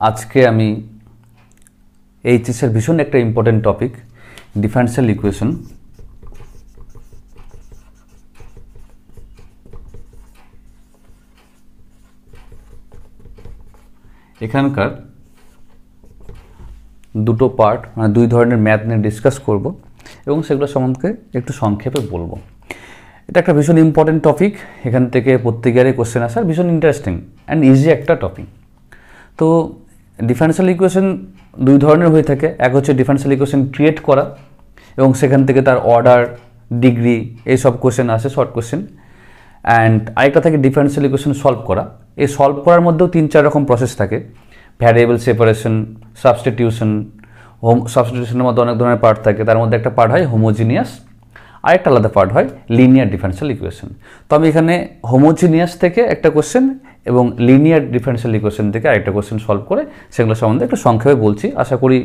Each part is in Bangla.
আজকে আমি এইচএসের ভীষণ একটা ইম্পর্টেন্ট টপিক ডিফারেনশিয়াল ইকুয়েশন এখানকার দুটো পার্ট মানে দুই ধরনের ম্যাথ নিয়ে ডিসকাস করব এবং সেগুলো সম্বন্ধে একটু সংক্ষেপে বলবো। এটা একটা ভীষণ ইম্পর্টেন্ট টপিক, এখান থেকে প্রত্যেকেরই কোশ্চেন আসার ভীষণ ইন্টারেস্টিং অ্যান্ড ইজি একটা টপিক। তো ডিফারেনশিয়াল ইকুয়েশন দুই ধরনের হয়ে থাকে, এক হচ্ছে ডিফারেনশিয়াল ইকুয়েশন ক্রিয়েট করা এবং সেখান থেকে তার অর্ডার, ডিগ্রি এইসব কোশ্চেন আসে, শর্ট কোশ্চেন। অ্যান্ড আরেকটা থাকে ডিফারেনশিয়াল ইকুয়েশন সলভ করা। এই সলভ করার মধ্যেও 3-4 রকম প্রসেস থাকে, ভ্যারিয়েবল সেপারেশন, সাবস্টিটিউশন। সাবস্টিটিউশনের মধ্যে অনেক ধরনের পার্ট থাকে, তার মধ্যে একটা পার্ট হয় হোমোজিনিয়াস, আরেকটা আলাদা পার্ট হয় লিনিয়ার ডিফারেনশিয়াল ইকুয়েশন। তো আমি এখানে হোমোজিনিয়াস থেকে একটা কোশ্চেন এবং লিনিয়ার ডিফারেনশিয়াল ইকুয়েশন থেকে আরেকটা কোশ্চেন সলভ করে সেগুলো সম্বন্ধে একটু সংক্ষেপে বলছি। আশা করি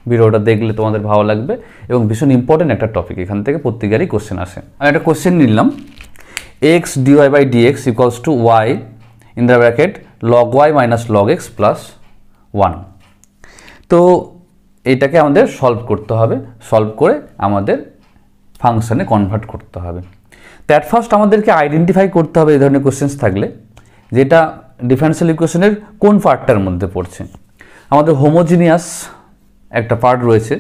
ভিডিওটা দেখলে তোমাদের ভালো লাগবে এবং ভীষণ ইম্পর্টেন্ট একটা টপিক, এখান থেকে প্রত্যেকেরই কোশ্চেন আসে। আমি একটা কোশ্চেন নিলাম, x dy by dx equals to y in the bracket log y minus log x plus 1। তো এইটাকে আমাদের সলভ করতে হবে, সলভ করে আমাদের ফাংশনে কনভার্ট করতে হবে। দ্যাট ফার্স্ট আমাদেরকে আইডেন্টিফাই করতে হবে এই ধরনের কোশ্চেন্স থাকলে যেটা ডিফারেনশিয়াল ইকুয়েশনের কোন পার্টটার মধ্যে পড়ছে। আমাদের হোমোজিনিয়াস একটা পার্ট রয়েছে,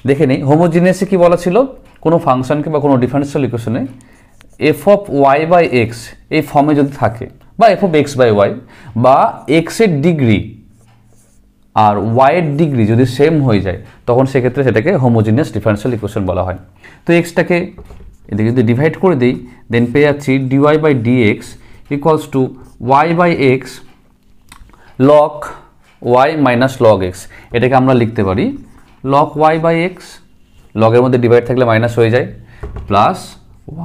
দেখে নেই হোমোজিনিয়াসে কি বলা ছিল, কোনো ফাংশনকে বা কোনো ডিফারেনশিয়াল ইকুয়েশনে F of Y by X এই ফর্মে যদি থাকে বা F of X by Y বা এক্সের ডিগ্রি আর ওয়াইয়ের ডিগ্রি যদি সেম হয়ে যায় তখন সেক্ষেত্রে সেটাকে হোমোজিনিয়াস ডিফারেনশিয়াল ইকুয়েশন বলা হয়। তো এক্সটাকে এদিকে যদি ডিভাইড করে দিই দেন পেয়ে যাচ্ছি D Y by D X equals to Y by X log Y minus log X. এটাকে আমরা লিখতে পারি লগ ওয়াই বাই এক্স, লগের মধ্যে ডিভাইড থাকলে মাইনাস হয়ে যায়, প্লাস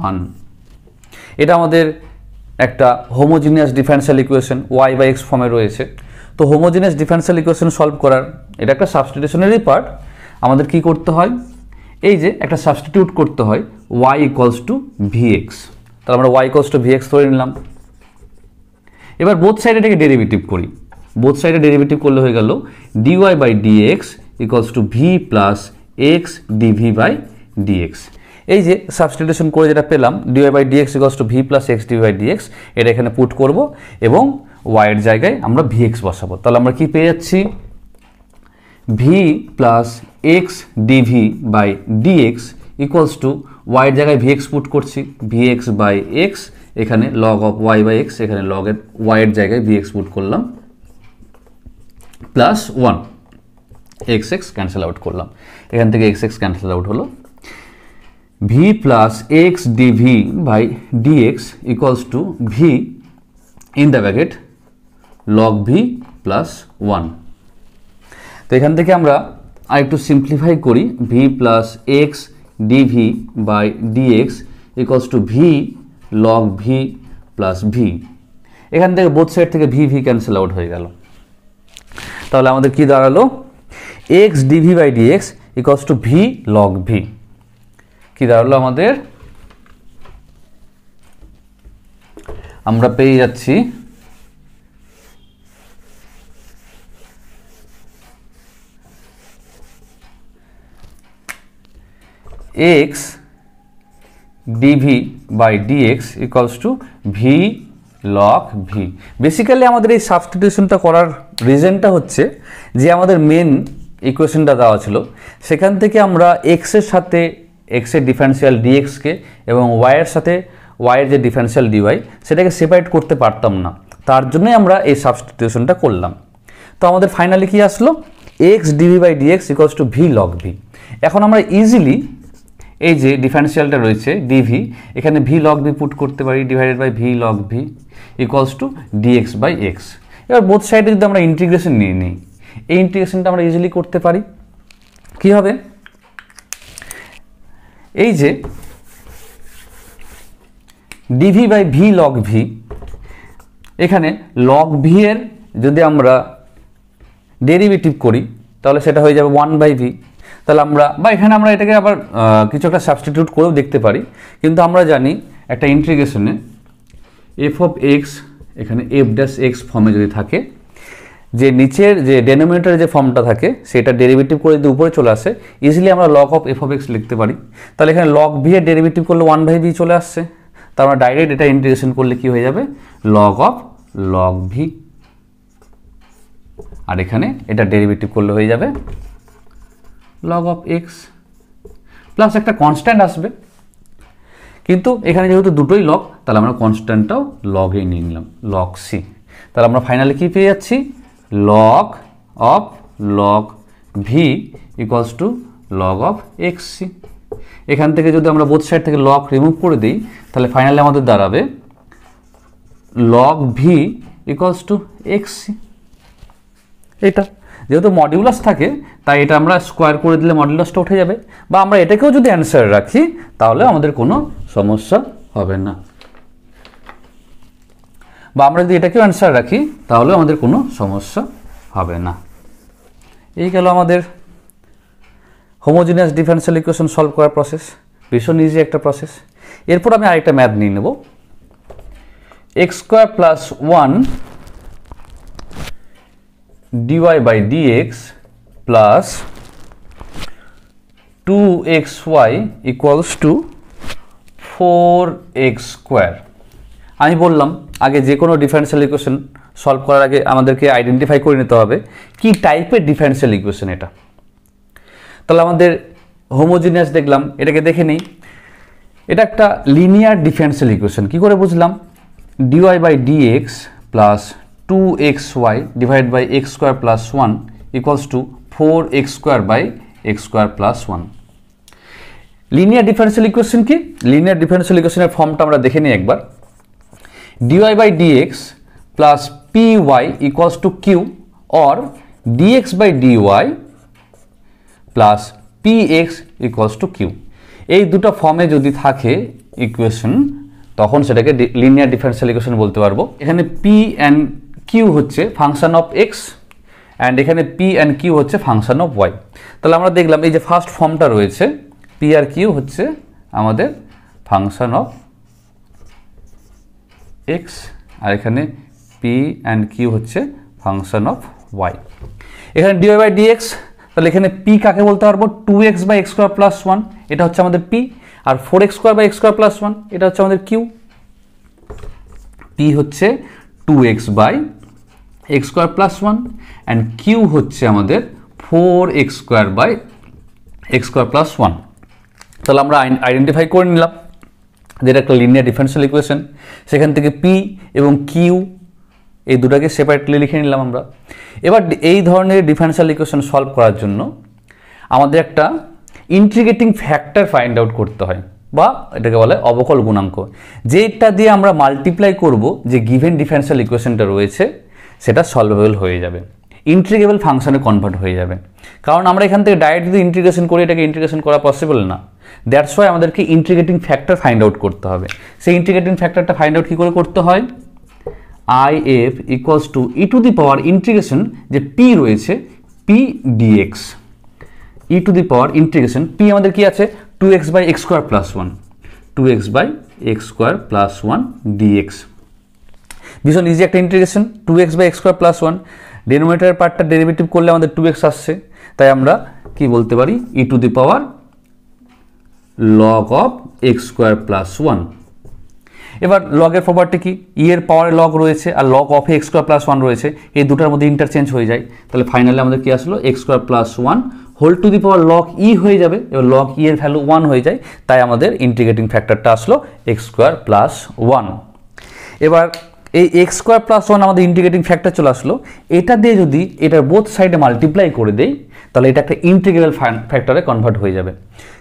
1। এটা আমাদের একটা homogeneous differential equation Y by X ফর্মে রয়েছে। তো হোমোজিনিয়াস ডিফারেনশিয়াল ইকুয়েশন সলভ করার এটা একটা সাবস্টিটিউশনেরই পার্ট। আমাদের কি করতে হয়, এই যে একটা সাবস্টিটিউট করতে হয় y ইকুয়ালস টু ভিএক্স। তাহলে আমরা y ইকুয়ালস টু ভিএক্স ধরে নিলাম। এবার বোথ সাইডে এটাকে ডেরিভেটিভ করি, বোথ সাইডে ডেরিভেটিভ করলে হয়ে গেল dy by D X equals to V plus X D V by D X. এই যে সাবস্টিটিউশন করে যেটা পেলাম dy by D X equals to V plus X D V by D X, এটা এখানে পুট করব এবং y এর জায়গায় আমরা ভিএক্স বসাবো। তাহলে আমরা কি পেয়ে যাচ্ছি, V plus X D V by D X equals to Y এর জায়গায় ভিএক্স পুট করছি, ভিএক্স বাই এক্স, এখানে log of Y by X, এখানে লগ এর ওয়াই এর জায়গায় ভিএক্স পুট করলাম, plus 1, X X cancel out করলাম, এখান থেকে এক্স এক্স ক্যান্সেল আউট হলো, V plus X D V by D X equals to V in the bracket log V plus 1। তো এখান থেকে আমরা আর একটু সিম্পলিফাই করি, V plus X D V by D X equals to V log V plus V. এখান থেকে বোথ সাইড থেকে ভি ভি ক্যান্সেল আউট হয়ে গেল। তাহলে আমাদের কি দাঁড়ালো, X D V by D X equals to V log V. কি দাঁড়ালো আমাদের, আমরা পেয়ে যাচ্ছি X D V by D X equals to V log V. Basically আমাদের এই সাবস্টিটিউশনটা করার রিজনটা হচ্ছে যে আমাদের মেন ইকুয়েশনটা দেওয়া ছিল সেখান থেকে আমরা এক্সের সাথে এক্সের ডিফারেন্সিয়াল ডিএক্সকে এবং ওয়াইয়ের সাথে ওয়াইয়ের যে ডিফারেন্সিয়াল ডিওয়াই সেটাকে সেপারেট করতে পারতাম না, তার জন্যই আমরা এই সাবস্টিটিউশনটা করলাম। তো আমাদের ফাইনালি কি আসলো, X D V by D X equals to V log V. এখন আমরা ইজিলি এই যে ডিফারেন্সিয়ালটা রয়েছে ডিভি, এখানে ভি লগ ভি পুট করতে পারি, divided by V log V equals to D X by X. এবার বোথ সাইডে যদি আমরা ইন্টিগ্রেশন নিয়ে নিই, এই ইন্টিগ্রেশনটা আমরা ইজিলি করতে পারি। কি হবে, এই যে D V by V log V, এখানে লগ ভি এর যদি আমরা ডেরিভেটিভ করি তাহলে সেটা হয়ে যাবে 1 বাই ভি। তাহলে আমরা বা এখানে আমরা এটাকে আবার কিছু একটা সাবস্টিটিউট করেও দেখতে পারি, কিন্তু আমরা জানি একটা ইন্টিগ্রেশনে এফ অফ এক্স এখানে এফ ড্যাশ এক্স ফর্মে যদি থাকে যে নিচের যে ডেনোমিনেটরের যে ফর্মটা থাকে সেটা ডেরিভেটিভ করে যদি উপরে চলে আসে, ইজিলি আমরা log of F of x লিখতে পারি। তাহলে এখানে লগ ভি এর ডেরিভেটিভ করলে 1/v চলে আসছে, তার আমরা ডাইরেক্ট এটা ইন্টিগ্রেশন করলে কি হয়ে যাবে, লগ অফ লগ ভি। আর এখানে এটা ডেরিভেটিভ করলে হয়ে যাবে লগ অফ এক্স, প্লাস একটা কনস্ট্যান্ট আসবে, কিন্তু এখানে যেহেতু দুটোই লগ তাহলে আমরা কনস্ট্যান্টটাও লগেই নিয়ে নিলাম, লগ সি। তাহলে আমরা ফাইনালি কি পেয়ে যাচ্ছি, log of log V equals to log of X C. এখান থেকে যদি আমরা বোথ সাইড থেকে লগ রিমুভ করে দিই তাহলে ফাইনালি আমাদের দাঁড়াবে log V equals to X C. এটা যেহেতু মডিউলাস থাকে তাই এটা আমরা স্কোয়ার করে দিলে মডিউলাসটা উঠে যাবে, বা আমরা এটাকেও যদি অ্যান্সার রাখি তাহলে আমাদের কোনো সমস্যা হবে না, বা আমরা যদি এটাকেও অ্যান্সার রাখি তাহলে আমাদের কোনো সমস্যা হবে না। এই গেল আমাদের হোমোজিনিয়াস ডিফারেনশিয়াল ইকুয়েশন সলভ করার প্রসেস, ভীষণ ইজি একটা প্রসেস। এরপর আমি আরেকটা ম্যাথ নিয়ে নেব, x square plus 1 dy by dx plus 2xy equals to 4x square। আমি বললাম আগে যে কোনো ডিফারেনশিয়াল ইকুয়েশন সলভ করার আগে আমাদেরকে আইডেন্টিফাই করে নিতে হবে কি টাইপের ডিফারেনশিয়াল ইকুয়েশন এটা। তাহলে আমাদের হোমোজিনিয়াস দেখলাম, এটাকে দেখে নিই। এটা একটা লিনিয়ার ডিফারেনশিয়াল ইকুয়েশন। কি করে বুঝলাম, dy by dx plus 2xy divided by x square plus 1 equals to 4x square by x square plus 1। Linear differential equation কি, লিনিয়ার ডিফারেনশিয়াল ইকুয়েশনের ফর্মটা আমরা দেখে নিই একবার। dy by dx plus py equals to q or dx by dy plus px equals to q। এই দুটো ফর্মে যদি থাকে ইকুয়েশন তখন সেটাকে লিনিয়ার ডিফারেনশিয়াল ইকুয়েশন বলতে পারবো। এখানে p and q হচ্ছে ফাংশন অফ x অ্যান্ড এখানে p and q হচ্ছে ফাংশন অফ y। তাহলে আমরা দেখলাম এই যে ফার্স্ট ফর্মটা রয়েছে p আর q হচ্ছে আমাদের ফাংশন অফ x আর এখানে p and q হচ্ছে ফাংশন অফ y। এখানে dy by dx, তাহলে এখানে p কাকে বলতে পারবো, 2x by x square plus 1 এটা হচ্ছে আমাদের p, R 4x square by x square plus 1 এটা হচ্ছে আমাদের q। p হচ্ছে 2x by x square plus 1 and q হচ্ছে আমাদের 4x square by x square plus 1। তাহলে আমরা আইডেন্টিফাই করে নিলাম যেটা একটা লিনিয়ার ডিফারেনশিয়াল ইকুয়েশন। সেখান থেকে p এবং q এই দুটাকে সেপারেটলি লিখে নিলাম আমরা। এবার এই ধরনের ডিফারেনশিয়াল ইকুয়েশন সলভ করার জন্য আমাদের একটা ইন্টিগ্রেটিং ফ্যাক্টর ফাইন্ড আউট করতে হয়, বা এটাকে বলে অবকল গুণাঙ্ক, যেটা দিয়ে আমরা মাল্টিপ্লাই করব যে গিভেন ডিফারেনশিয়াল ইকুয়েশনটা রয়েছে সেটা সলভেবল হয়ে যাবে, ইন্টিগ্রেবল ফাংশনে কনভার্ট হয়ে যাবে। কারণ আমরা এখান থেকে ডাইরেক্ট যদি ইন্টিগ্রেশন করি এটাকে ইন্টিগ্রেশন করা পসিবল না, দ্যাটস ওয়াই আমাদেরকে ইন্টিগ্রেটিং ফ্যাক্টর ফাইন্ড আউট করতে হবে। সেই ইন্টিগ্রেটিং ফ্যাক্টরটা ফাইন্ড আউট কী করে করতে হয়, if equals to e to the power integration যে p রয়েছে p dx, e to the power integration p আমাদের কি আছে 2x by x square plus 1, 2x by x square plus 1 dx। ভীষণ ইজি একটা integration, 2x by x square plus 1, ডেনোমিনেটরের পার্টটা ডেরিভেটিভ করলে আমাদের 2x আসছে, তাই আমরা কি বলতে পারি e to the power log of x square plus 1। এবার লগের প্রপার্টি কি, ই এর পাওয়ারে লগ রয়েছে আর log of X square plus 1 রয়েছে, এই দুটার মধ্যে ইন্টারচেঞ্জ হয়ে যায়। তাহলে ফাইনালি আমাদের কি আসলো, X square plus 1 whole to the power log e হয়ে যাবে। এবার লগ ই এর ভ্যালু 1 হয়ে যায়, তাই আমাদের ইন্টিগ্রেটিং ফ্যাক্টরটা আসলো এক্স স্কোয়ার প্লাস 1। এবার এই এক্স স্কোয়ার প্লাস 1 আমাদের ইন্টিগ্রেটিং ফ্যাক্টর চলে আসলো, এটা দিয়ে যদি এটার বোথ সাইডে মাল্টিপ্লাই করে দেই তাহলে এটা একটা ইন্টিগ্রাল ফ্যাক্টরে কনভার্ট হয়ে যাবে।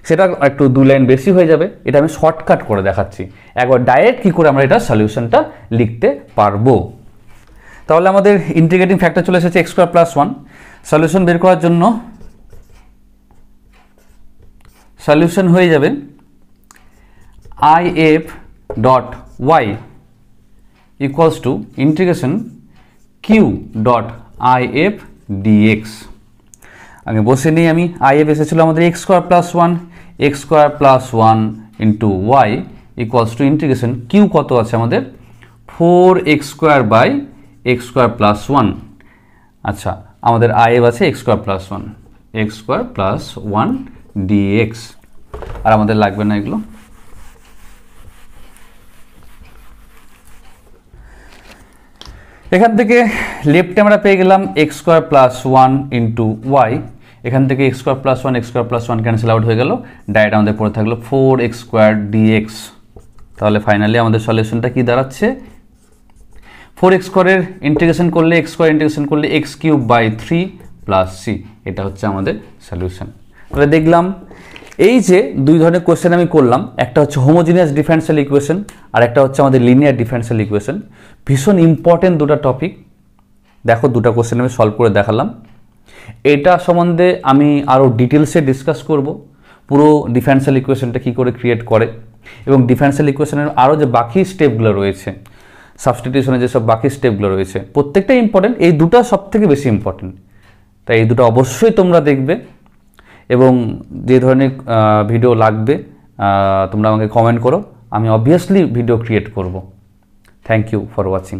সেটা একটু 2 লাইন বেশি হয়ে যাবে, এটা আমি শর্টকাট করে দেখাচ্ছি। একবার ডাইরেক্ট কী করে আমরা এটা সলিউশনটা লিখতে পারবো। তাহলে আমাদের ইন্টিগ্রেটিং ফ্যাক্টর চলে এসেছে এক্স স্কোয়ার প্লাস 1। সলিউশন বের করার জন্য সলিউশন হয়ে যাবে if dot Y equals to integration q dot if dx। আগে বসে নিই আমি, if এসেছিল আমাদের x square plus 1, x square plus 1 into y equals to integration q কত আছে আমাদের 4x square by x square plus 1, আচ্ছা, আমাদের আইএফ আছে X square plus one, X square plus one DX, আর আমাদের লাগবে না এগুলো। এখান থেকে লেফটে আমরা পেয়ে গেলাম X square plus one into Y, এখান থেকে X square plus one cancel out হয়ে গেল, ডাইরেক্ট আমাদের পড়ে থাকলো 4x স্কোয়ার ডিএক্স। তাহলে ফাইনালি আমাদের সলিউশনটা কি দাঁড়াচ্ছে, 4x স্কোয়ারের ইন্টিগ্রেশন করলে এক্স স্কোয়ার ইন্টিগ্রেশন করলে X cube by 3 plus C, এটা হচ্ছে আমাদের সলিউশন। তাহলে দেখলাম এই যে দুই ধরনের কোয়েশ্চেন আমি করলাম, একটা হচ্ছে হোমোজিনিয়াস ডিফারেনশিয়াল ইকুয়েশন আর একটা হচ্ছে আমাদের লিনিয়ার ডিফারেনশিয়াল ইকুয়েশন। ভীষণ ইম্পর্টেন্ট দুটো টপিক। দেখো দুটো কোয়েশ্চেন আমি সলভ করে দেখালাম। এটা সম্বন্ধে আমি আরও ডিটেলসে ডিসকাস করব, পুরো ডিফারেনশিয়াল ইকুয়েশনটা কী করে ক্রিয়েট করে এবং ডিফারেনশিয়াল ইকুয়েশনের আরও যে বাকি স্টেপগুলো রয়েছে, সাবস্টিটিউশনের যেসব বাকি স্টেপগুলো রয়েছে, প্রত্যেকটাই ইম্পর্টেন্ট, এই দুটো সবথেকে বেশি ইম্পর্টেন্ট। তাই এই দুটো অবশ্যই তোমরা দেখবে এবং যে ধরনের ভিডিও লাগবে তোমরা আমাকে কমেন্ট করো, আমি অবভিয়াসলি ভিডিও ক্রিয়েট করব। Thank you for watching.